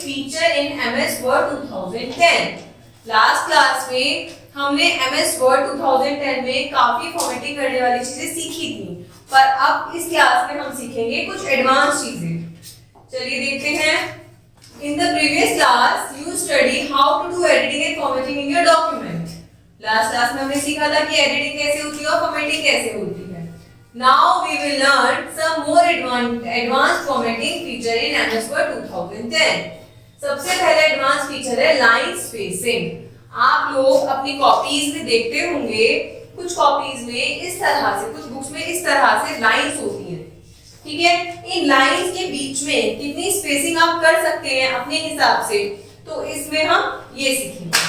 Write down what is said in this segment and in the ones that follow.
Feature in MS Word 2010। Last class में हमने MS Word 2010 में काफी फॉर्मेटिंग करने वाली चीजें सीखी थी, पर अब इस क्लास में हम सीखेंगे कुछ एडवांस चीजें। चलिए देखते हैं। In the previous class, you study how to do editing and formatting in your document. Last class में हमने सीखा था कि एडिटिंग कैसे होती है और फॉर्मेटिंग कैसे होती है। Now we will learn some more advanced formatting feature in MS Word 2010. सबसे पहले एडवांस फीचर है लाइन स्पेसिंग। आप लोग अपनी कॉपीज में देखते होंगे, कुछ कॉपीज में इस तरह से, कुछ बुक्स में इस तरह से लाइंस होती हैं, ठीक है। इन लाइंस के बीच में कितनी स्पेसिंग आप कर सकते हैं अपने हिसाब से, तो इसमें हम ये सीखेंगे।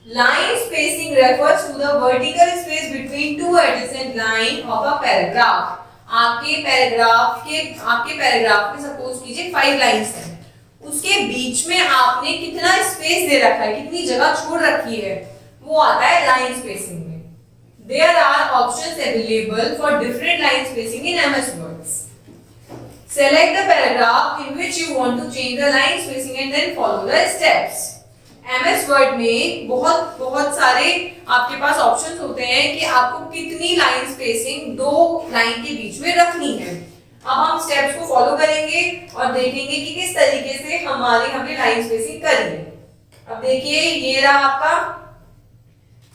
Line spacing refers to the vertical space between two adjacent line of a paragraph. आपके पैराग्राफ में सपोज कीजिए 5 लाइंस हैं, उसके बीच में आपने कितना स्पेस दे रखा है, कितनी जगह छोड़ रखी है, वो आता है लाइन स्पेसिंग में। There are options available for different line spacing in MS Word. Select the paragraph in which you want to change the line spacing and then follow the steps. MS Word में बहुत सारे आपके पास options होते हैं कि आपको कितनी line spacing दो लाइन के बीच में रखनी है। अब हम स्टेप्स को फॉलो करेंगे और देखेंगे कि किस तरीके से हमने लाइन स्पेसिंग करी है। अब देखिए, ये रहा आपका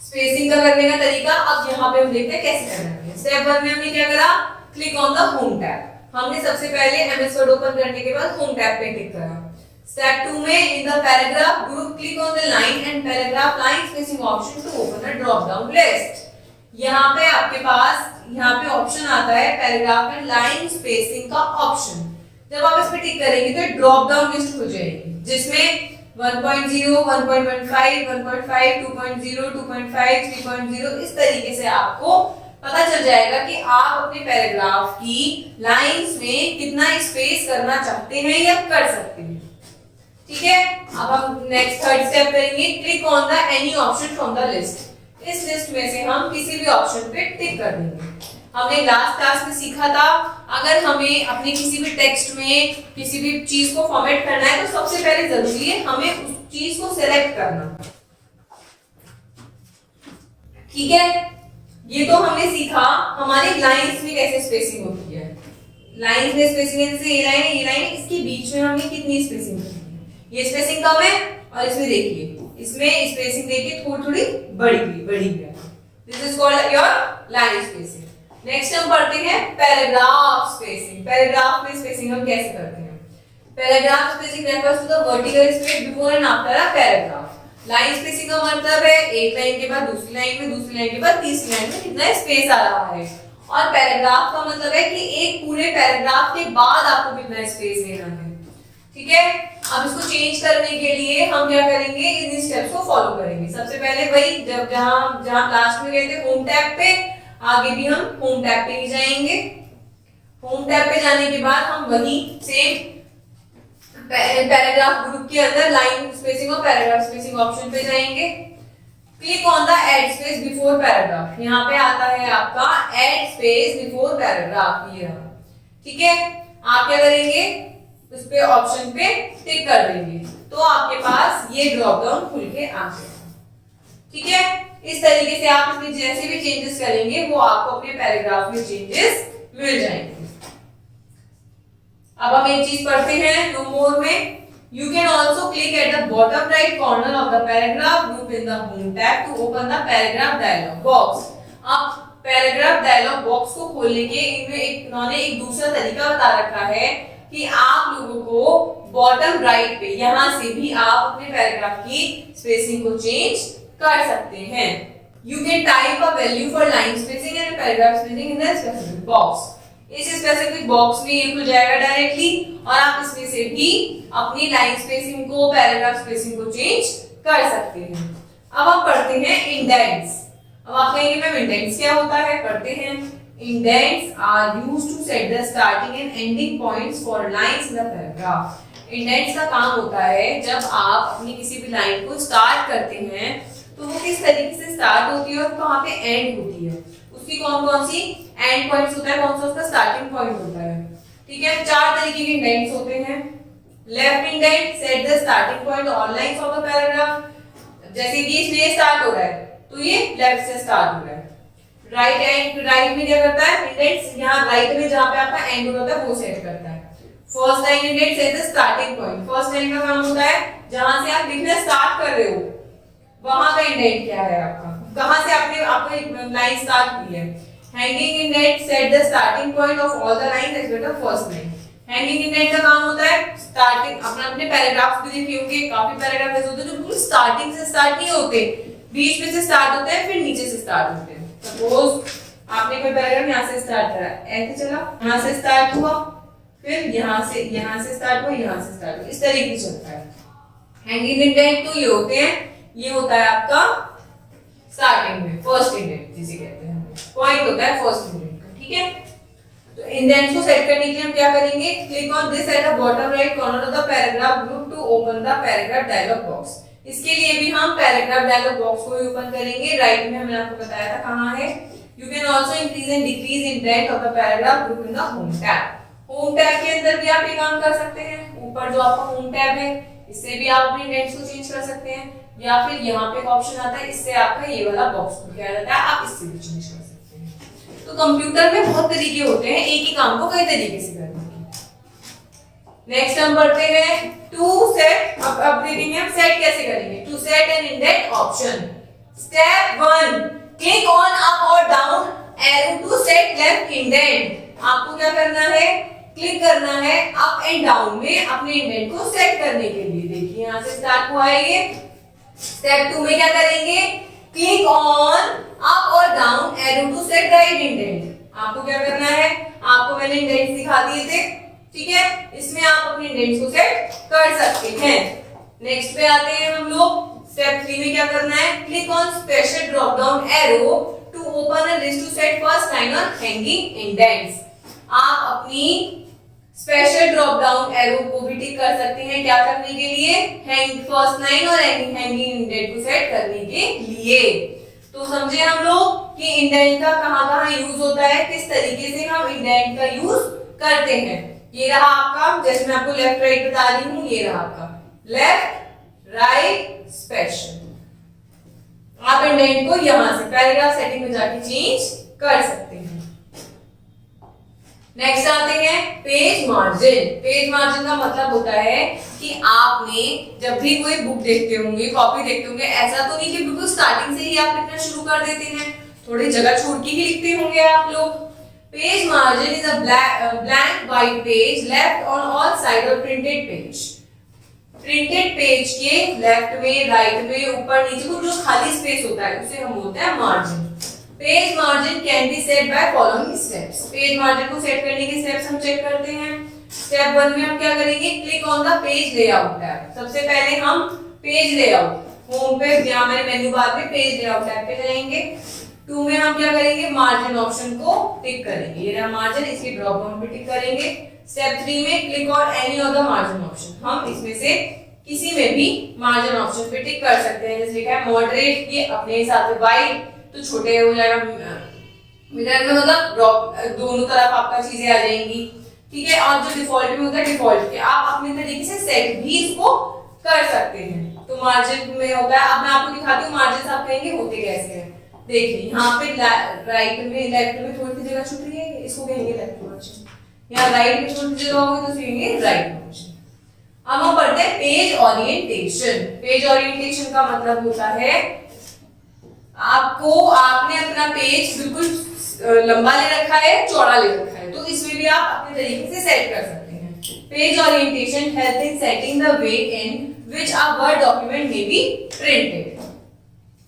स्पेसिंग का करने का तरीका। अब यहाँ पे हम देखते हैं कैसे करना है। स्टेप 1 में हमने क्या करा, click on the home tab. हमने सबसे पहले MS Word ओपन करने के बाद होम टैब पे क्लिक करा। स्टेप 2 में in the paragraph group click on the line and paragraph line spacing option to open a drop down list. यहाँ पे आपके पास यहाँ पे ऑप्शन आता है पैराग्राफ एंड लाइन स्पेसिंग का ऑप्शन। जब आप इस पे टिक करेंगे तो ड्रॉप डाउन लिस्ट हो जाएगी, जिसमें 1.0, 1.15, 1.5, 2.0, 2.5, 3.0 इस तरीके से आपको पता चल जाएगा कि आप अपने पैराग्राफ की लाइंस में कितना स्पेस करना चाहते हैं या कर सकते हैं, ठीक है। अब हम नेक्स्ट थर्ड स्टेप करेंगे, click on the any option from the list. इस लिस्ट में से हम किसी भी ऑप्शन पे टिक कर देंगे। हमने लास्ट क्लास में सीखा था, अगर हमें अपने किसी भी टेक्स्ट में किसी भी चीज को फॉर्मेट करना है तो सबसे पहले जरूरी है हमें उस चीज को सिलेक्ट करना, ठीक है। ये तो हमने सीखा हमारी लाइंस में कैसे स्पेसिंग होती है। लाइंस में स्पेसिंग से ये लाइन है, इसके बीच में हमने कितनी स्पेसिंग रखी है। ये स्पेसिंग कम है और इसमें देखिए, इसमें स्पेसिंग देखिए थोड़ी बड़ी है। This is called your line spacing. Next हम पढ़ते हैं पैराग्राफ स्पेसिंग। पैराग्राफ में स्पेसिंग हम कैसे करते हैं। Paragraph spacing refers to the vertical space before and after a paragraph. Line spacing का मतलब है एक लाइन के बाद दूसरी लाइन में, दूसरी लाइन के बाद तीसरी लाइन में कितना स्पेस आ रहा है। और पैराग्राफ का मतलब है कि एक पूरे पैराग्राफ के बाद आपको कितना स्पेस देना है, ठीक है। अब इसको चेंज करने के लिए हम क्या करेंगे, इन स्टेप्स को फॉलो करेंगे। सबसे पहले वही जहां लास्ट में गए थे होम टैब पे, आगे भी हम होम टैब पे ही जाएंगे। होम टैब पे जाने के बाद हम वही सेम पैराग्राफ ग्रुप के अंदर लाइन स्पेसिंग और पैराग्राफ स्पेसिंग ऑप्शन पे जाएंगे। Click on the add space before paragraph. यहाँ पे आता है आपका ऐड स्पेस बिफोर पैराग्राफ, ये रहा, ठीक है। आप क्या करेंगे, उस पे ऑप्शन पे टिक कर देंगे तो आपके पास ये ड्रॉप डाउन खुल के आ जाएगा, ठीक है। इस तरीके से आप इसमें जैसे भी चेंजेस करेंगे वो आपको अपने पैराग्राफ में चेंजेस मिल जाएंगे। अब हम एक चीज पढ़ते हैं नो मोर में। You can also click at the bottom right corner of the paragraph group in the home tab to open the paragraph dialog box. अब पैराग्राफ डायलॉग बॉक्स को खोलने के इन्होंने एक दूसरा तरीका बता रखा है कि आप लोगों को बॉटम राइट पे यहाँ से भी आप अपने पैराग्राफ की स्पेसिंग को चेंज कर सकते हैं। You can type a value for line spacing and paragraph spacing in the specific box. इस स्पेसिफिक बॉक्स में ये खुल जाएगा डायरेक्टली और आप इसमें से भी अपनी लाइन स्पेसिंग को, पैराग्राफ स्पेसिंग को चेंज कर सकते हैं। अब हम पढ़ते हैं इंडेंट्स। अब आप कहेंगे मैम इंडेंट्स क्या होता है, पढ़ते हैं। Indents are used to set the starting and ending points for lines in the paragraph. Indents का काम होता है जब आप अपनी किसी भी लाइन को स्टार्ट करते हैं तो वो किस तरीके से स्टार्ट होती है और कहाँ पे एंड होती है, उसकी कौन कौन सी एंड पॉइंट्स होता है, कौन सा उसका स्टार्टिंग पॉइंट होता है, ठीक है। 4 तरीके के इंडेंट्स होते हैं। Left indent set the starting point all lines of the paragraph. जैसे कि इसमें स्टार्ट हो रहा है तो ये लेफ्ट से स्टार्ट हो रहा है। राइट एंड, राइट में क्या करता है, इंडेंट्स यहाँ राइट में जहां पे आपका एंड होता है वो सेट करता है। First line indent set the starting point. First line का काम होता है जहां से आप लिखना स्टार्ट कर रहे हो वहां का इंडेंट क्या है आपका, कहां से आपने आपका लाइन स्टार्ट की है। Hanging indent set the starting point of all the lines except the first line. Hanging indent का काम होता है स्टार्टिंग, अपने पैराग्राफ्स भी देखे होंगे, काफी पैराग्राफ ऐसे होते हैं जो बिल्कुल स्टार्टिंग से स्टार्ट नहीं होते, बीच में से स्टार्ट होते हैं फिर नीचे से स्टार्ट होते हैं। सपोज आपने कोई पैराग्राफ यहाँ से स्टार्ट करा, ऐसे चला, यहाँ से स्टार्ट हुआ, फिर यहाँ से स्टार्ट हुआ, यहाँ से स्टार्ट हुआ, इस तरीके से चलता है। हैंगिंग इंडेंट तो ये होते हैं, ये होता है आपका स्टार्टिंग में फर्स्ट इंडेंट जिसे कहते हैं, पॉइंट होता है फर्स्ट इंडेंट का, ठीक है। तो इंडेंट्स को सेट करने के लिए हम क्या करेंगे, click on this at the bottom right corner of the paragraph group to open the paragraph dialog box. इसके लिए भी हम पैराग्राफ डायलॉग बॉक्स को भी ओपन करेंगे। राइट में हमने आपको बताया था कहां है। You can also increase and decrease indent of the paragraph group in the home tab. Home tab के अंदर भी आप ये काम कर सकते हैं। ऊपर जो आपका होम टैब है इससे भी आप अपने इंडेंट्स को चेंज कर सकते हैं, या फिर यहाँ पे एक ऑप्शन आता है, इससे आपका ये वाला बॉक्स खुल के आ जाता है, आप इससे भी चेंज कर सकते हैं। तो कंप्यूटर में बहुत तरीके होते हैं एक ही काम को कई तरीके से करने के। नेक्स्ट हम बढ़ते हैं टू सेट। अब देखेंगे हम सेट कैसे करेंगे। To set an indent option. Step 1, click on up और down arrow to set left indent. आपको क्या करना है, क्लिक करना है अप एंड डाउन में अपने इंडेंट को सेट करने के लिए। देखिए यहाँ से स्टार्ट हुआ है ये। स्टेप 2 में क्या करेंगे, क्लिक ऑन अप और down arrow to set right indent. आपको क्या करना है, आपको मैंने इंडेंट्स दिखा दिए थे, ठीक है, इसमें आप अपने इंडेंट्स को सेट कर सकते हैं। नेक्स्ट पे आते हैं हम लोग। स्टेप 3 में क्या करना है, click on special drop down arrow to open a list to set first line on hanging indents. आप अपनी स्पेशल ड्रॉप डाउन एरो को भी टिक कर सकते हैं, क्या करने के लिए, हैंग फर्स्ट लाइन और हैंगिंग इंडेंट को सेट करने के लिए। तो समझे हम लोग कि इंडेंट का कहां-कहां यूज होता है, किस तरीके से हम इंडेंट का यूज करते हैं। ये रहा आपका, जैसे मैं आपको लेफ्ट राइट बता रही हूँ, ये रहा आपका लेफ्ट राइट स्पेशल। आप इंडेंट को यहां से पैराग्राफ सेटिंग में जाके चेंज कर सकते हैं। नेक्स्ट आते हैं पेज मार्जिन। पेज मार्जिन का मतलब होता है कि आपने जब भी कोई बुक देखते होंगे, कॉपी देखते होंगे, ऐसा तो नहीं कि बिल्कुल स्टार्टिंग से ही आप लिखना शुरू कर देते हैं, थोड़ी जगह छोड़ के ही लिखते होंगे आप लोग। Page margin is a blank white page left on all side of printed page. Printed page के लेफ्ट में, राइट में, ऊपर नीचे को जो खाली स्पेस होता है उसे हम बोलते हैं margin. Page margin can be set by following steps. Page margin को सेट करने के स्टेप्स हम चेक करते हैं। स्टेप 1 में हम क्या करेंगे, click on the page layout tab. सबसे पहले हम पेज लेआउट, होम पे या हमारे मेन्यू बार में पेज लेआउट टैब पे जाएंगे। 2 में हम क्या करेंगे, मार्जिन ऑप्शन को टिक करेंगे, ये रहा मार्जिन, इसकी ड्रॉप डाउन पे टिक करेंगे। स्टेप 3 में click on any of the margin option. हम इसमें से किसी में भी मार्जिन ऑप्शन पे टिक कर सकते हैं। जैसे लिखा है मॉडरेट, ये अपने हिसाब से वाइड तो छोटे हो जाएगा, मिडल में मतलब ड्रॉप, दोनों तरफ आपका चीजें आ जाएंगी, ठीक है। और जो डिफॉल्ट में होता है डिफॉल्ट के आप अपने तरीके से सेट भी इसको कर सकते हैं। तो मार्जिन में होता है, अब मैं आपको दिखाती हूँ मार्जिन आप कहेंगे होते कैसे हैं। देखिए यहाँ पे राइट में, लेफ्ट में थोड़ी सी जगह छूट रही है, इसको कहेंगे लेफ्ट मार्जिन। यहाँ राइट में थोड़ी सी जगह होगी तो कहेंगे राइट मार्जिन। अब हम पढ़ते हैं पेज ओरिएंटेशन। पेज ओरिएंटेशन का मतलब होता है आपको, आपने अपना पेज बिल्कुल लंबा ले रखा है, चौड़ा ले रखा है, तो इसमें भी आप अपने तरीके से सेट कर सकते हैं। Page orientation help in setting the way in which a word document may be printed.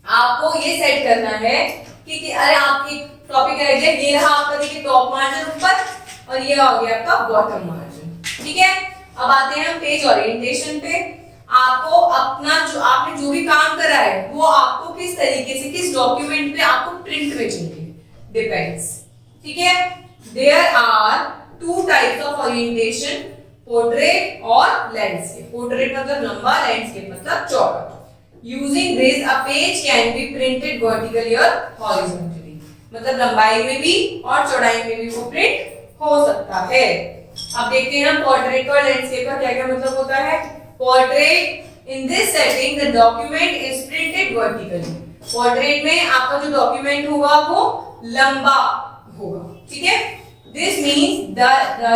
आपको ये सेट करना है कि अरे आपकी टॉपिक रह गया, ये रहा आपका देखिए टॉप मार्जिन ऊपर और ये आ गया आपका बॉटम मार्जिन, ठीक है। अब आते हैं हम पेज ओरिएंटेशन पे। आपको अपना जो आपने जो भी काम करा है वो आपको किस तरीके से, किस डॉक्यूमेंट पे आपको प्रिंट में चाहिए, डिपेंड्स, ठीक है। There are 2 types of orientation, portrait और लैंडस्केप। पोर्ट्रेट मतलब लंबा, लैंडस्केप मतलब चौड़ा। Using this a page can be printed vertically और हॉरिजॉन्टली, मतलब लंबाई में भी और चौड़ाई में भी वो प्रिंट हो सकता है। अब देखते हैं हम पोर्ट्रेट का और लैंडस्केप का क्या क्या मतलब होता है। Portrait, in this setting the document is printed vertically. Portrait में आपका जो डॉक्यूमेंट होगा वो लंबा होगा, ठीक है। This means the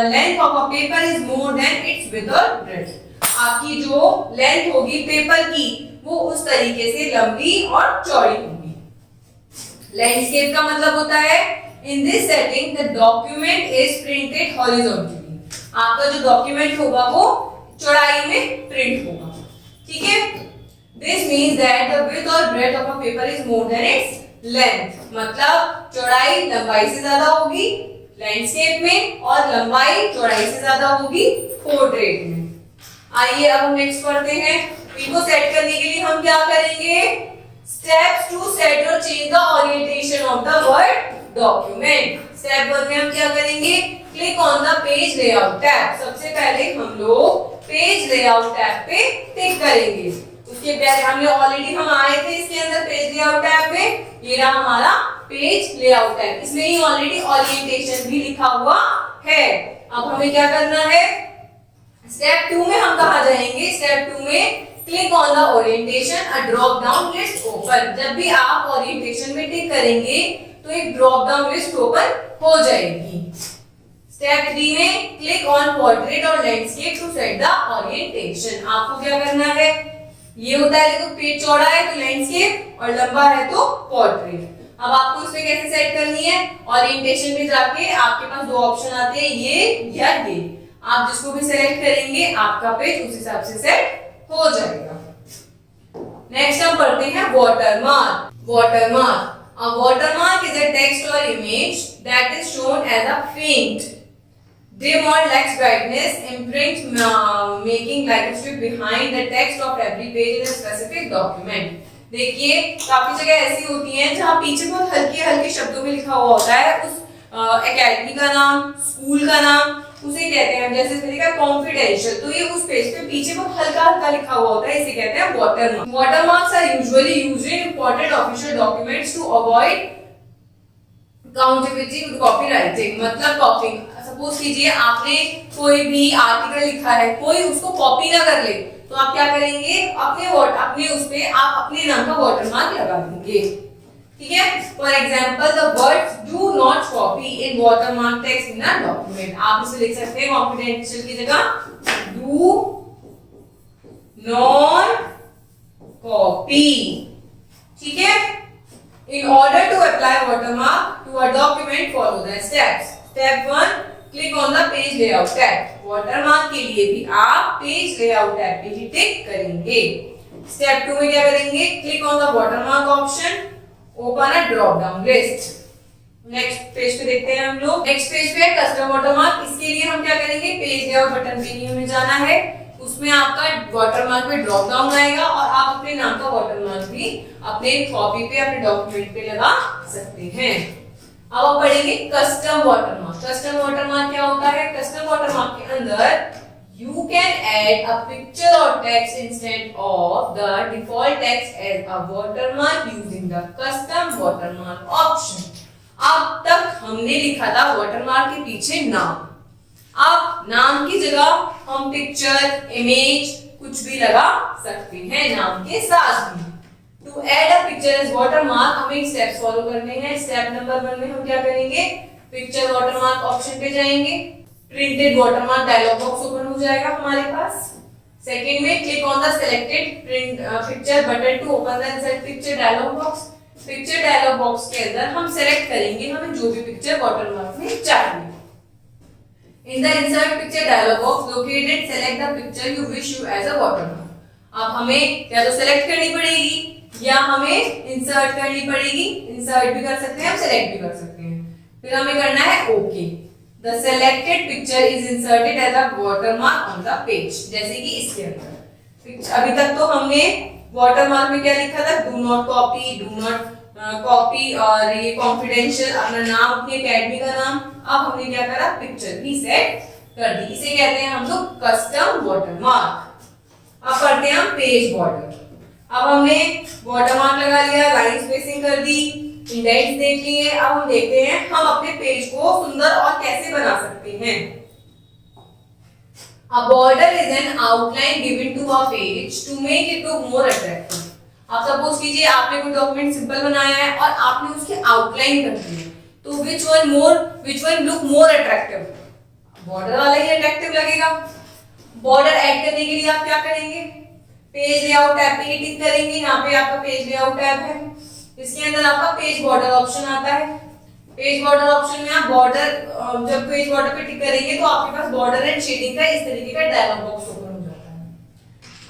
length of a paper is more than it's width और ब्रेड्थ। आपकी जो लेंथ होगी पेपर की वो उस तरीके से लंबी और चौड़ी होगी। लैंडस्केप का मतलब होता है in this setting the document is printed horizontally. आपका जो डॉक्यूमेंट होगा वो चौड़ाई में प्रिंट होगा, ठीक है। This means that the width और breadth of a paper is more than its length. मतलब चौड़ाई लंबाई से ज्यादा होगी लैंडस्केप में और लंबाई चौड़ाई से ज्यादा होगी पोर्ट्रेट में। आइए अब हम नेक्स्ट पढ़ते हैं। इनको सेट करने के लिए हम क्या करेंगे, स्टेप्स टू सेट और change the orientation of the word document. Step 1 में हम क्या करेंगे, click on the page layout tab. सबसे पहले हम लोग पेज लेआउट टैब पे टिक करेंगे। उसके पहले हमने ऑलरेडी हम आए थे इसके अंदर पेज लेआउट टैब में, ये रहा हमारा पेज लेआउट टैब। इसमें ही ऑलरेडी ओरिएंटेशन भी लिखा हुआ है। अब हमें क्या करना है, स्टेप 2 में हम कहा जाएंगे। स्टेप 2 में click on the orientation, a drop down list open. जब भी आप ओरिएंटेशन में टिक करेंगे तो एक ड्रॉप डाउन लिस्ट ओपन हो जाएगी। स्टेप 3 में क्लिक ऑन पोर्ट्रेट और landscape to set the orientation. आपको क्या करना है, ये होता है देखो पेज चौड़ा है तो लैंडस्केप और लंबा है तो पोर्ट्रेट। अब आपको इसमें कैसे सेट करनी है, ओरिएंटेशन में जाके आपके पास दो ऑप्शन आते हैं, ये या ये। आप जिसको भी सेलेक्ट करेंगे आपका पेज उस हिसाब से सेट हो जाएगा। नेक्स्ट हम पढ़ते हैं watermark. Watermark, a watermark is a text or image that is shown as a faint, dim or lacks brightness imprint, making like a strip behind the text of every page in a specific document। देखिए काफी जगह ऐसी होती हैं जहाँ पीछे बहुत हल्के हल्के शब्दों में लिखा हुआ होता है उस एकेडमी का नाम, स्कूल का नाम, उसे कहते हैं। जैसे तरीका कॉन्फिडेंशियल, तो ये उस पेज पे पीछे बहुत हल्का हल्का लिखा हुआ होता है, इसे कहते हैं watermark. Watermarks are usually used in important official documents to avoid counterfeiting with copyrighting. मतलब कॉपी, सपोज कीजिए आपने कोई भी आर्टिकल लिखा है, कोई उसको कॉपी ना कर ले तो आप क्या करेंगे, अपने उस पे आप अपने नाम का वाटरमार्क लगा देंगे, ठीक है। For example the words do not copy in watermark text in a document. आप इसे लिख सकते हैं कॉन्फिडेंशियल की जगह डू नॉट कॉपी, ठीक है। In order to apply watermark to a document, follow the steps. Step 1, click on the page layout tab. Watermark के लिए भी आप page layout tab पे ही टिक करेंगे। Step 2 में क्या करेंगे, click on the watermark option, open a drop down list. Next page पे देखते हैं हम लोग। नेक्स्ट पेज पे कस्टम वाटरमार्क। इसके लिए हम क्या करेंगे, पेज लेआउट बटन पे ही हमें जाना है, उसमें आपका वाटरमार्क पे ड्रॉप डाउन आएगा और आप अपने नाम का वाटरमार्क भी अपने कॉपी पे, अपने डॉक्यूमेंट पे लगा सकते हैं। अब आप पढ़ेंगे कस्टम वाटरमार्क। कस्टम वाटरमार्क क्या होता है, कस्टम वाटरमार्क के अंदर you can add a picture or text instead of the default text as a watermark using the custom watermark option। अब तक हमने लिखा था वाटरमार्क के पीछे नाम, अब नाम की जगह हम पिक्चर, इमेज कुछ भी लगा सकते हैं नाम के साथ भी। To add a picture as watermark हमें स्टेप्स फॉलो करने हैं। स्टेप नंबर 1 में हम क्या करेंगे, पिक्चर वाटरमार्क ऑप्शन पे जाएंगे, printed watermark dialog box open हो जाएगा हमारे पास। सेकंड में click on the selected print picture button to open the insert picture dialog box. Picture dialog box के अंदर हम सेलेक्ट करेंगे हमें जो भी पिक्चर वाटरमार्क में चाहिए। In the insert picture dialog box located, select the picture you wish you as a watermark। अब हमें या तो सेलेक्ट करनी पड़ेगी या हमें इंसर्ट करनी पड़ेगी। इंसर्ट भी कर सकते हैं, हम सेलेक्ट भी कर सकते हैं। फिर हमें करना है okay. The selected picture is inserted as a watermark on the page। जैसे कि इसके अंदर अभी तक तो हमने वाटरमार्क में क्या लिखा था, do not copy, do not copy और ये कॉन्फिडेंशियल, अपना नाम, अपनी एकेडमी का नाम। अब हमने क्या करा, पिक्चर भी सेट कर दी। इसे कहते हैं हम लोग कस्टम वाटरमार्क। अब करते हैं हम पेज बॉर्डर। अब हमने वाटरमार्क लगा लिया, लाइन स्पेसिंग कर दी, इंडेंट्स देख लिए। अब हम देखते हैं हम अपने पेज को सुंदर और कैसे बना सकते हैं। A border is an outline given to a page to make it look more attractive. आप सपोज कीजिए आपने कोई डॉक्यूमेंट सिंपल बनाया है और आपने उसकी आउटलाइन कर दी है, तो which one look more attractive? Border वाला ही अट्रैक्टिव लगेगा। बॉर्डर ऐड करने के लिए आप क्या करेंगे? पेज लेआउट टैब पे क्लिक करेंगे। यहाँ पे आपका पेज लेआउट टैब है, इसके अंदर आपका पेज बॉर्डर ऑप्शन आता है। पेज बॉर्डर ऑप्शन में आप बॉर्डर, जब पेज बॉर्डर पे टिक करेंगे तो आपके पास बॉर्डर एंड शेडिंग का इस तरीके का डायलॉग बॉक्स ओपन हो जाता है।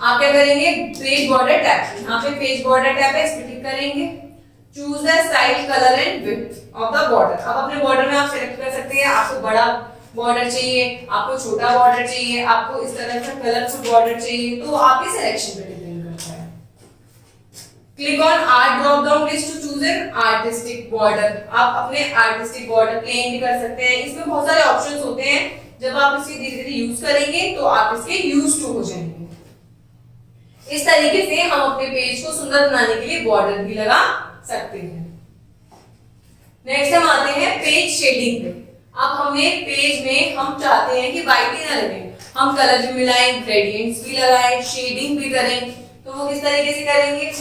आप क्या करेंगे? पेज बॉर्डर टैब, यहाँ पे पेज बॉर्डर टैब है, इस पे टिक करेंगे। Choose the style, colour and width of the border. अब अपने बॉर्डर में आप सिलेक्ट कर सकते हैं, आपको बड़ा बॉर्डर चाहिए, आपको छोटा बॉर्डर चाहिए, आपको इस तरह का कलरफुल बॉर्डर चाहिए, तो आपके सिलेक्शन पे डिपेंड करता है। Click on art drop down list to choose an artistic border. आप अपने आर्टिस्टिक बॉर्डर प्लेन भी कर सकते हैं। इसमें बहुत सारे ऑप्शंस होते हैं, जब आप इसे धीरे धीरे यूज करेंगे तो आप इसके यूज टू हो जाएंगे। इस तरीके से हम अपने पेज को सुंदर बनाने के लिए बॉर्डर भी लगा सकते हैं। नेक्स्ट हम आते हैं पेज शेडिंग पे। अब हमें पेज में हम चाहते हैं कि व्हाइट ही ना लगे, हम कलर भी मिलाएं, ग्रेडियंट्स भी लगाएं, शेडिंग भी करें, तो वो किस तरीके से करेंगे?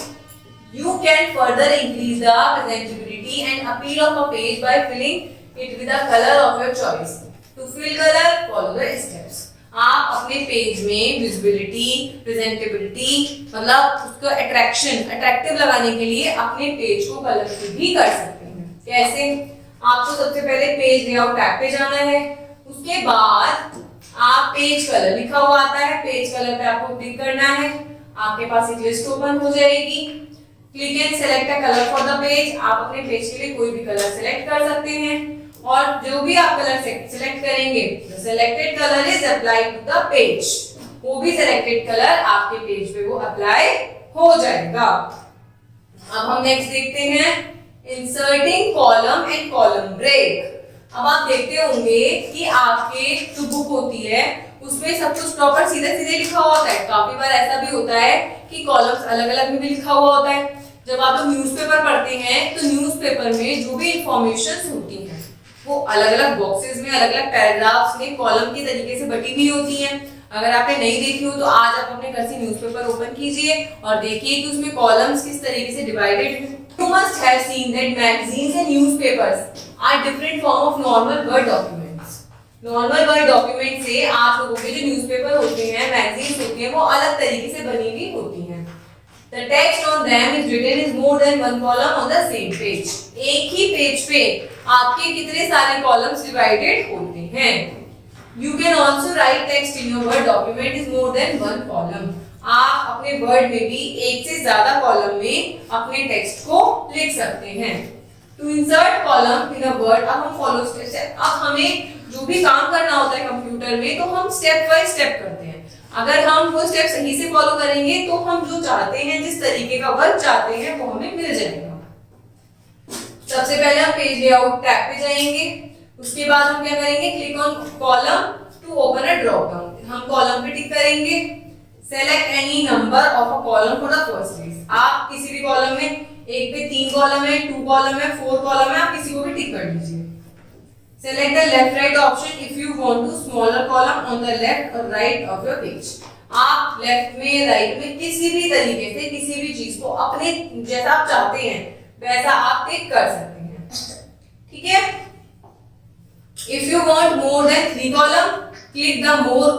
You can further increase the presentability and appeal of a page by filling it with the color of your choice. To fill color, follow the steps. आप अपने पेज में विजिबिलिटी, प्रेजेंटेबिलिटी, मतलब उसको अट्रैक्टिव लगाने के लिए अपने पेज को कलरफुल भी कर सकते हैं। कैसे? आपको सबसे पहले पेज लेआउट टैब पे जाना है, उसके बाद आप पेज कलर लिखा हुआ आता है, पेज कलर पे आपको क्लिक करना है, आपके पास एक लिस्ट ओपन हो जाएगी। Click and select a colour for the page. आप अपने पेज के लिए कोई भी कलर सेलेक्ट कर सकते हैं, और जो भी आप कलर सेलेक्ट करेंगे, the selected colour is applied to the page. वो भी सिलेक्टेड कलर आपके पेज पे वो अप्लाई हो जाएगा। अब हम नेक्स्ट देखते हैं inserting column and column break. अब आप देखते होंगे कि आपके जो बुक होती है उसमें सब कुछ प्रॉपर सीधे सीधे लिखा हुआ होता है। काफी बार ऐसा भी होता है कि कॉलम्स अलग अलग में भी लिखा हुआ होता है। जब आप लोग न्यूज़पेपर पढ़ते हैं तो न्यूज़पेपर में जो भी इंफॉर्मेशन होती है वो अलग अलग बॉक्सेस में, अलग अलग पैराग्राफ्स में कॉलम के तरीके से बटी हुई होती हैं। अगर आपने नहीं देखी हो तो आज आप अपने घर से न्यूज़पेपर ओपन कीजिए और देखिए कि उसमें कॉलम्स किस तरीके से डिवाइडेड हैं। You must have seen that magazines and newspapers are different form of normal word documents. Normal word document से आप लोगों के जो न्यूज़पेपर होते हैं, मैगजीन्स होती हैं, वो अलग तरीके से बनी हुई होती हैं। The text on them is written is more than one column on the same page. एक ही पेज पे आपके कितने सारे कॉलम्स डिवाइडेड होते हैं। You can also write text in your word document is more than one column. आप अपने word में भी एक से ज्यादा कॉलम में अपने टेक्स्ट को लिख सकते हैं। To insert column in a word, अब हम फॉलो स्टेप, अब हमें जो भी काम करना होता है कंप्यूटर में तो हम स्टेप बाय स्टेप करते हैं। अगर हम वो स्टेप सही से फॉलो करेंगे तो हम जो चाहते हैं, जिस तरीके का वर्क चाहते हैं, वो हमें मिल जाएगा। सबसे पहले हम पेज लेआउट टैब पे जाएंगे, उसके बाद हम क्या करेंगे? Click on column to open a drop down. हम कॉलम पे टिक करेंगे। Select any number of a column for the first page. आप किसी भी कॉलम में, एक पे 3 कॉलम है, 2 कॉलम है, 4 कॉलम है, आप किसी को भी टिक कर दीजिए। Select the left right option if you want to smaller column on the left or right of your page. आप लेफ्ट में, राइट में किसी भी तरीके से किसी भी चीज को अपने जैसा आप चाहते हैं वैसा आप टिक कर सकते हैं। ठीक है? If you want more than 3 column, click the more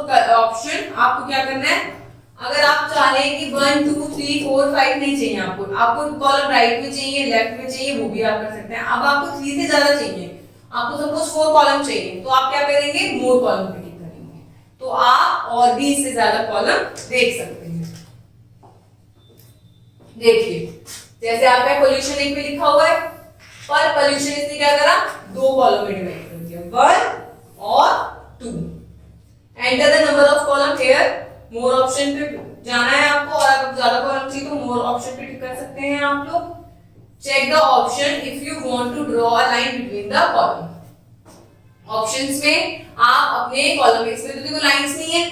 option। आपको क्या करना है? अगर आप चाहें कि 1 2 3 4 5 नहीं चाहिए, आपको कॉलम राइट में चाहिए, लेफ्ट में चाहिए, वो भी आप कर सकते हैं। अब आपको 3 से ज्यादा चाहिए, आपको सपोज 4 कॉलम चाहिए, तो आप क्या करेंगे? मोर कॉलम पे क्लिक करेंगे, तो आप और भी इससे ज्यादा कॉलम देख सकते हैं। देखिए, जैसे आपका पोल्यूशन एक पे लिखा हुआ है, पर पोल्यूशन इसने क्या करा? 2 कॉलम में डिवाइड कर दिया, 1 और 2। Enter the number of column here. More option पे जाना है आपको, और अगर ज्यादा कॉलम चाहिए तो मोर ऑप्शन पे टिक कर सकते हैं आप लोग। Check the option if you want to draw a line between the column. Options में आप अपने कॉलम, इसमें तो देखो लाइंस नहीं है,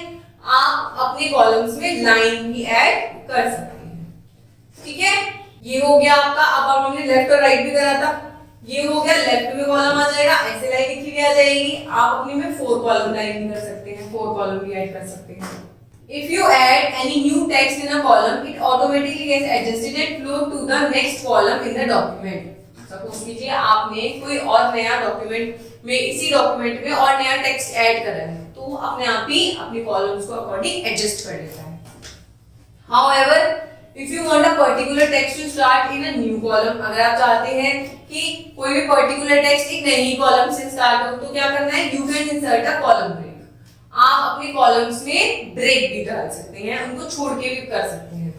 आप अपने कॉलम्स में लाइन भी ऐड कर सकते हैं। ठीक है? ये हो गया आपका। अब हमने लेफ्ट और राइट भी करा था, ये हो गया, लेफ्ट में कॉलम आ जाएगा, ऐसे लाइन लिखी हुई आ जाएगी। आप अपने में 4 कॉलम लाइन कर सकते हैं, 4 कॉलम भी ऐड कर सकते हैं। If you add any new text in a column, it automatically gets adjusted and flow to the next column in the document. Suppose कीजिए आपने कोई और नया डॉक्यूमेंट में, इसी डॉक्यूमेंट में और नया टेक्स्ट ऐड करा है, तो अपने आप ही अपने कॉलम्स को अकॉर्डिंग एडजस्ट कर लेता है। However, if you want a particular text to start in a new column, अगर आप चाहते हैं कि कोई भी पर्टिकुलर टेक्स्ट एक नई कॉलम से स्टार्ट हो, तो क्या करना है, you can insert a column break। आप अपने कॉलम्स में ब्रेक भी डाल सकते हैं, उनको छोड़ के भी कर सकते हैं।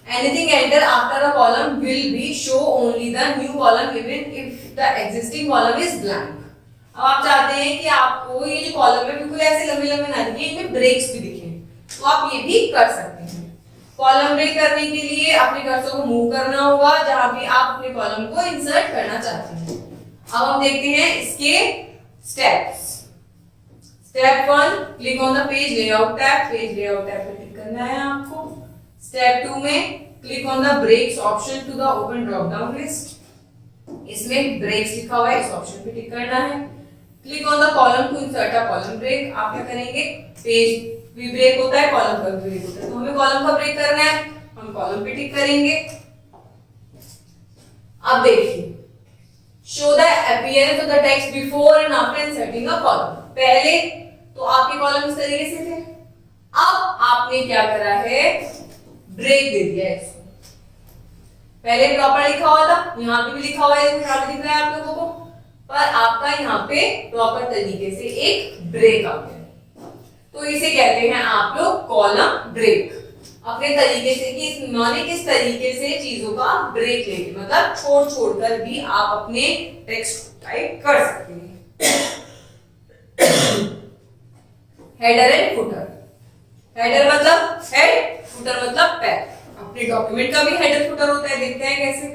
Anything enter after a column will be show only the new column even if the existing column is blank। अब आप चाहते हैं कि आपको ये जो कॉलम है बिल्कुल ऐसे लंबे लंबे ना दिखे, इनमें ब्रेक्स भी दिखे, तो आप ये भी कर सकते हैं। कॉलम ब्रेक करने के लिए अपने कर्सर को मूव करना होगा जहां भी आप अपने कॉलम को इंसर्ट करना चाहते हैं। अब हम देखते हैं इसके स्टेप्स। Step 1, click on the page layout tab, page layout tab पे क्लिक करना है आपको। स्टेप 2 में click on the breaks option to the open drop down list, इसमें ब्रेक्स लिखा हुआ है, इस ऑप्शन पे क्लिक करना है। Click on the column to insert a column break, आप क्या करेंगे, पेज भी ब्रेक होता है, कॉलम का भी ब्रेक होता है, तो हमें कॉलम का ब्रेक करना है, हम कॉलम पे टिक करेंगे। अब देखिए, show the appearance of the text before and after inserting a column. पहले तो आपके कॉलम इस तरीके से थे, अब आपने क्या करा है, ब्रेक दे दिया है इसको। पहले प्रॉपर लिखा हुआ था, यहाँ पे भी लिखा हुआ है, यहाँ पे दिख रहा है आप लोगों को, पर आपका यहाँ पे प्रॉपर तरीके से एक ब्रेक आ गया, तो इसे कहते हैं आप लोग कॉलम ब्रेक। अपने तरीके से कि इन्होंने किस तरीके से चीजों का ब्रेक लेके, मतलब छोड़ छोड़कर भी आप अपने टेक्स्ट टाइप कर सकते हैं। Header and footer. हेडर मतलब हेड, फुटर मतलब पैर। अपने डॉक्यूमेंट का भी हेडर फुटर होता है, देखते हैं कैसे।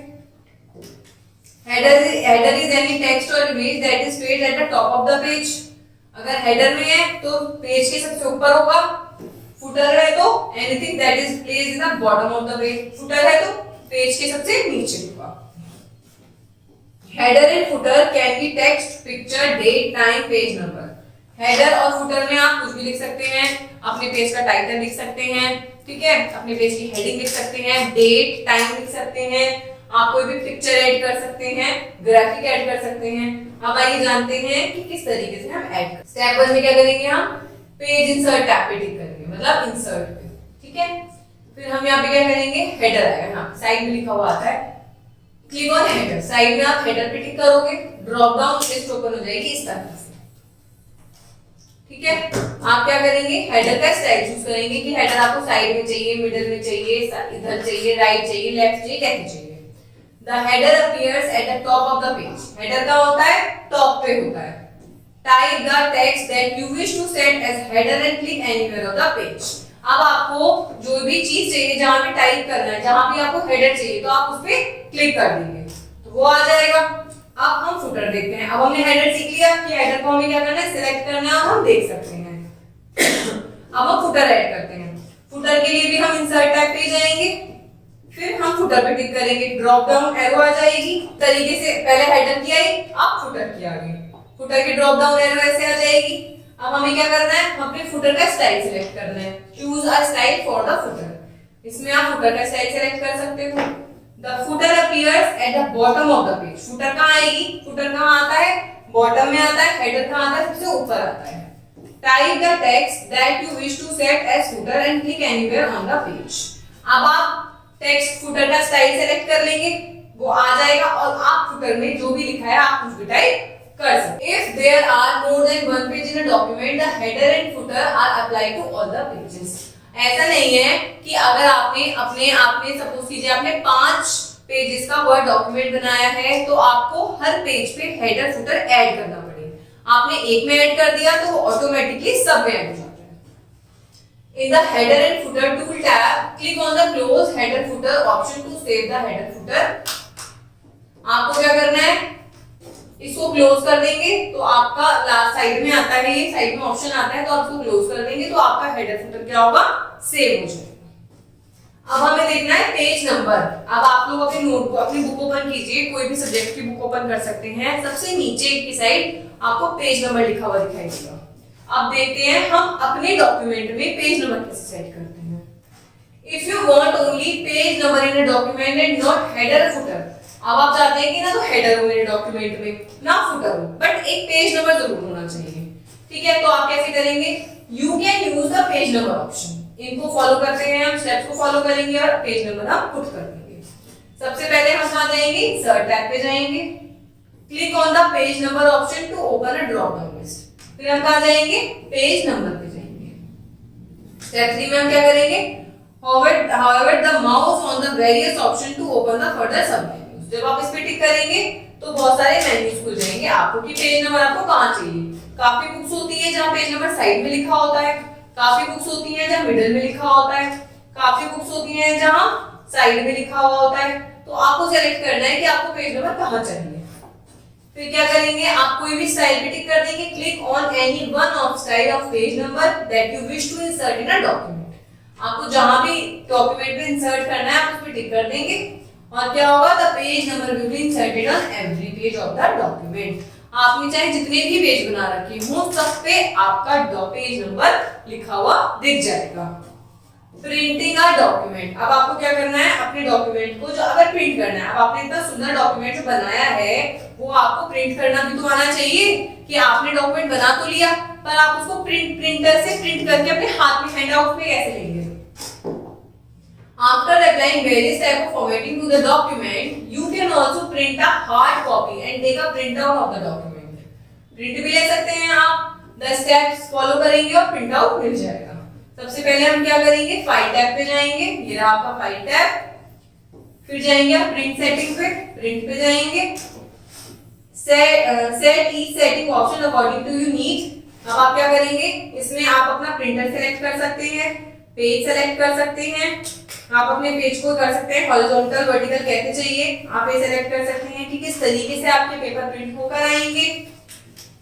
हेडर इज एनी टेक्स्ट और image that is placed at the top of the page. अगर हेडर में है तो पेज के सबसे ऊपर होगा, फुटर है तो anything that is placed in the bottom of the page. Footer है तो पेज के सबसे नीचे होगा। Header and footer can be text, picture, date, time, page number. Header और फुटर में आप कुछ भी लिख सकते हैं, अपने पेज का टाइटल लिख सकते हैं, ठीक है, अपने पेज की हेडिंग लिख सकते हैं, डेट, टाइम लिख सकते हैं, आप कोई भी पिक्चर ऐड कर सकते हैं, ग्राफिक ऐड कर सकते हैं। अब आइए जानते हैं कि किस तरीके से हम ऐड कर। स्टेप 1 में क्या करेंगे, हम पेज इंसर्ट टैब पे टिक करेंगे, मतलब इंसर्ट पे, ठीक है। फिर हम यहाँ पे क्या करेंगे, हेडर आएगा, हाँ साइड में लिखा हुआ आता है, क्लिक ऑन हेडर। साइड में आप हेडर पे टिक करोगे, ड्रॉप डाउन लिस्ट ओपन हो जाएगी इस तरह से, ठीक है। आप क्या करेंगे, हेडर का स्टाइल चूज करेंगे कि हेडर आपको साइड में चाहिए, मिडिल में चाहिए, इधर चाहिए, राइट चाहिए, लेफ्ट चाहिए, कैसे चाहिए। The header appears at the top of the page. Header का होता है, टॉप पे होता है। Type the text that you wish to set as header and click anywhere of the page. अब आपको जो भी चीज चाहिए, जहां पे टाइप करना है, जहां भी आपको हेडर चाहिए, तो आप उस पे क्लिक कर देंगे तो वो आ जाएगा। अब हम फुटर देखते हैं। अब हमने हेडर सीख लिया कि हेडर को हमें क्या करना है, सिलेक्ट करना है, और हम देख सकते हैं। अब हम फुटर ऐड करते हैं। फुटर के लिए भी हम इंसर्ट टैब पे जाएंगे, फिर हम फुटर पे क्लिक करेंगे, ड्रॉप डाउन एरो आ जाएगी। तरीके से पहले हेडर की आई, अब फुटर की आ गई। फुटर की ड्रॉप डाउन एरो ऐसे आ जाएगी। अब हमें क्या करना है, हम अपने फुटर का स्टाइल सिलेक्ट करना है। Choose a style for the footer. इसमें आप फुटर का स्टाइल सिलेक्ट कर सकते हो। The footer appears eight the bottom of the page. Footer कहाँ आएगी, फुटर कहाँ आता है, बॉटम में आता है। हेडर कहाँ आता है, सबसे ऊपर आता है। Type the text that you wish to set as footer and click anywhere on the page. अब आप टेक्स्ट फुटर का स्टाइल सेलेक्ट कर लेंगे, वो आ जाएगा, और आप फुटर में जो भी लिखा है आप कुछ भी टाइप कर सकते हैं। If there are more than one page in a document, the header and footer are applied to all the pages. ऐसा नहीं है कि अगर आपने सपोज कीजिए आपने 5 पेजेस का वर्ड डॉक्यूमेंट बनाया है, तो आपको हर पेज पे हेडर फुटर ऐड करना पड़ेगा। आपने एक में ऐड कर दिया तो वो ऑटोमेटिकली सब में ऐड हो जाता है। In the header and footer tool tab, click on the close header footer option to save the header footer. आपको क्या करना है, इसको क्लोज कर देंगे तो आपका लास्ट साइड में आता है, ये साइड में ऑप्शन आता है, तो आप इसको क्लोज कर देंगे तो आपका हेडर फुटर क्या होगा, सेव हो जाएगा। अब हमें देखना है पेज नंबर। अब आप लोग अपनी नोट अपनी बुक ओपन कीजिए, कोई भी सब्जेक्ट की बुक ओपन कर सकते हैं। सबसे नीचे की साइड आपको पेज नंबर लिखा हुआ दिखाई देगा। अब देखते हैं हम अपने डॉक्यूमेंट में पेज नंबर कैसे सेट करते हैं। If you want only page number in a document and not header footer, अब आप चाहते हैं कि ना तो हेडर हो मेरे डॉक्यूमेंट में ना फुटर हो, बट एक पेज नंबर जरूर होना चाहिए। ठीक है, तो आप कैसे करेंगे, you can use the page number option. इनको फॉलो करते हैं, हम स्टेप्स को फॉलो करेंगे और पेज नंबर हम पुट कर देंगे। सबसे पहले हम कहां जाएंगे, इंसर्ट टैब पे जाएंगे, click on the page number option to open a drop down list. फिर हम कहां जाएंगे, पेज नंबर पे जाएंगे। स्टेप 3 में हम क्या करेंगे, hover the mouse on the various option to open the further sub menus। जब आप इस पे टिक करेंगे तो बहुत सारे मेन्यूज खुल जाएंगे आपको कि पेज नंबर आपको कहां चाहिए। काफी बुक्स होती है जहां पेज नंबर साइड में लिखा होता है, काफी बुक्स होती हैं जहां मिडिल में लिखा होता है, काफी बुक्स होती हैं जहां साइड में लिखा हुआ होता है। तो आपको सेलेक्ट करना है कि आपको पेज नंबर कहां चाहिए। फिर क्या करेंगे, आप कोई भी स्टाइल पे टिक कर देंगे, click on any one of style of page number that you wish to insert in a document. आपको जहां भी डॉक्यूमेंट में इंसर्ट करना है आप उस पे टिक कर देंगे और क्या होगा, the page number will be inserted on every page of the document. आपने चाहे जितने भी पेज बना रखे हों सब पे आपका पेज नंबर लिखा हुआ दिख जाएगा। प्रिंटिंग अ डॉक्यूमेंट, अब आपको क्या करना है, अपने डॉक्यूमेंट को जो अगर प्रिंट करना है, अब आपने इतना सुंदर डॉक्यूमेंट जो बनाया है वो आपको प्रिंट करना भी तो आना चाहिए कि आपने डॉक्यूमेंट बना तो लिया पर आप उसको प्रिंटर से प्रिंट करके अपने हाथ में हैंड आउट में कैसे लेंगे। After applying various type of formatting to the document, you can also print a hard copy and take a printout of the document. Print भी ले सकते हैं आप, 10 स्टेप्स फॉलो करेंगे और प्रिंट आउट मिल जाएगा। सबसे पहले हम क्या करेंगे, फाइल टैब पे जाएंगे, ये रहा आपका फाइल टैब। फिर जाएंगे आप प्रिंट सेटिंग पे, प्रिंट पे जाएंगे, set each setting option according to you need. अब आप क्या करेंगे, इसमें आप अपना प्रिंटर सेलेक्ट कर सकते हैं, पेज सेलेक्ट कर सकते हैं, आप अपने पेज को कर सकते हैं हॉरिजॉन्टल वर्टिकल कैसे चाहिए आप ये सेलेक्ट कर सकते हैं कि किस तरीके से आपके पेपर प्रिंट होकर आएंगे।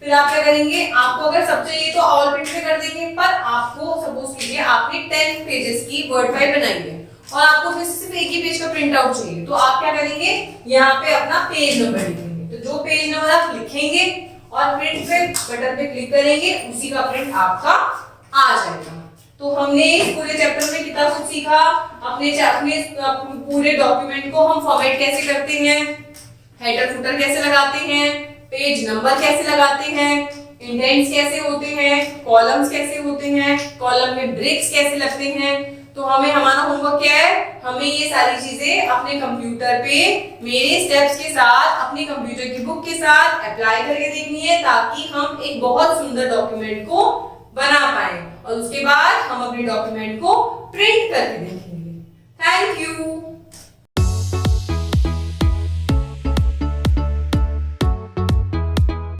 फिर आप क्या करेंगे, आपको अगर सब चाहिए तो ऑल प्रिंट पे कर देंगे, पर आपको सपोज कीजिए आपने 10 पेजेस की वर्ड फाइल बनाई है और आपको फिर सिर्फ एक ही पेज का प्रिंट आउट चाहिए, तो आप क्या करेंगे, यहाँ पे अपना पेज नंबर लिखेंगे। तो जो पेज नंबर आप लिखेंगे और प्रिंट पे बटन पे क्लिक करेंगे उसी का प्रिंट आपका आ जाएगा। तो हमने इस पूरे चैप्टर में कितना कुछ सीखा, अपने पूरे डॉक्यूमेंट को हम फॉर्मेट कैसे करते हैं, हेडर फुटर कैसे लगाते हैं, पेज नंबर कैसे लगाते हैं, इंडेंट्स कैसे होते हैं, कॉलम्स कैसे होते हैं, कॉलम में ब्रेक्स कैसे लगते हैं। तो हमें हमारा होमवर्क क्या है, हमें ये सारी चीजें अपने कंप्यूटर पे मेरे स्टेप्स के साथ अपने कंप्यूटर की बुक के साथ अप्लाई करके देखनी है ताकि हम एक बहुत सुंदर डॉक्यूमेंट को बना पाए और उसके बाद हम अपने डॉक्यूमेंट को प्रिंट करके देखेंगे। Thank you.